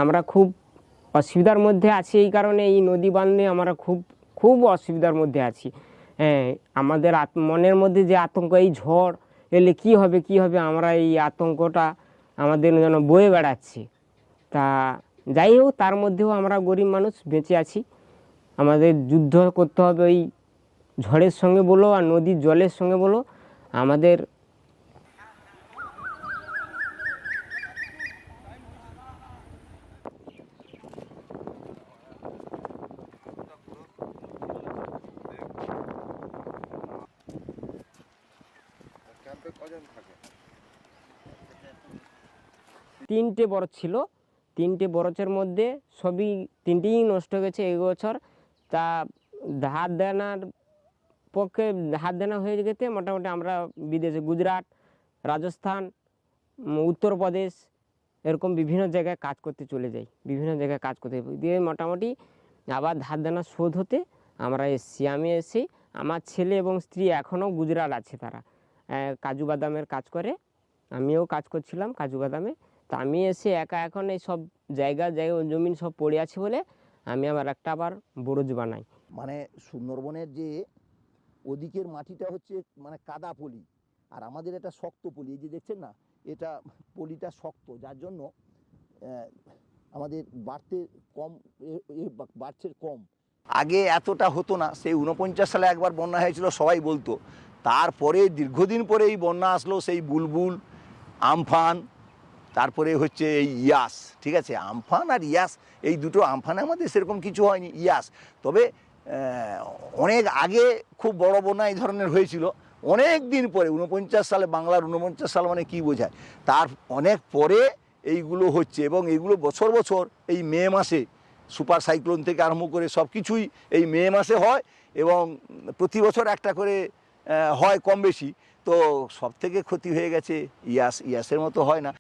আমরা খুব অসুবিধার মধ্যে আছি। এই কারণে এই নদী বাঁধ নিয়ে আমরা খুব খুব অসুবিধার মধ্যে আছি। হ্যাঁ, আমাদের মনের মধ্যে যে আতঙ্ক, এই ঝড় এলে কি হবে কি হবে, আমরা এই আতঙ্কটা আমাদের যেন বয়ে বেড়াচ্ছি। তা যাই হোক, তার মধ্যেও আমরা গরিব মানুষ বেঁচে আছি। আমাদের যুদ্ধ করতে হবে ওই ঝড়ের সঙ্গে বলো আর নদীর জলের সঙ্গে বলো। আমাদের তিনটে বরজ ছিল, তিনটে বরজের মধ্যে সবই তিনটেই নষ্ট হয়ে গেছে এই বছর। তা ধার দেনার পক্ষে ধার দেনা হয়ে গেছে মোটামুটি আমরা বিদেশে গুজরাট, রাজস্থান, উত্তরপ্রদেশ এরকম বিভিন্ন জায়গায় কাজ করতে চলে যাই, বিভিন্ন জায়গায় কাজ করতে দিয়ে মোটামুটি আবার ধার দেনা শোধ হতে আমরা এসছি। আমি এসেছি, আমার ছেলে এবং স্ত্রী এখনও গুজরাট আছে, তারা কাজু বাদামের কাজ করে। আমিও কাজ করছিলাম কাজু বাদামে। তা আমি এসে একা এখন এই সব জায়গা জমিন সব পড়ে আছে বলে আমি আবার একটা আবার বরজ বানাই। মানে সুন্দরবনের যে ওদিকের মাটিটা হচ্ছে মানে কাদা পলি, আর আমাদের এটা শক্ত পলি। এই যে দেখছেন না, এটা পলিটা শক্ত, যার জন্য আমাদের বাড়ছে কম। আগে এতটা হতো না। সেই 49 সালে একবার বন্যা হয়েছিল, সবাই বলতো। তারপরে দীর্ঘদিন পরে এই বন্যা আসলো, সেই বুলবুল, আমফান, তারপরে হচ্ছে এই ইয়াস। ঠিক আছে, আমফান আর ইয়াস, এই দুটো। আমফানে আমাদের সেরকম কিছু হয়নি, ইয়াস তবে অনেক আগে খুব বড় বন্যা এই ধরনের হয়েছিল। অনেক দিন পরে 49 সালে, বাংলার 49 সাল মানে কি বোঝায়, তার অনেক পরে এইগুলো হচ্ছে। এবং এইগুলো বছর বছর এই মে মাসে সুপার সাইক্লোন থেকে আরম্ভ করে সব কিছুই এই মে মাসে হয়, এবং প্রতি বছর একটা করে হয় কম বেশি। তো সব থেকে ক্ষতি হয়ে গেছে ইয়াসের মতো হয় না।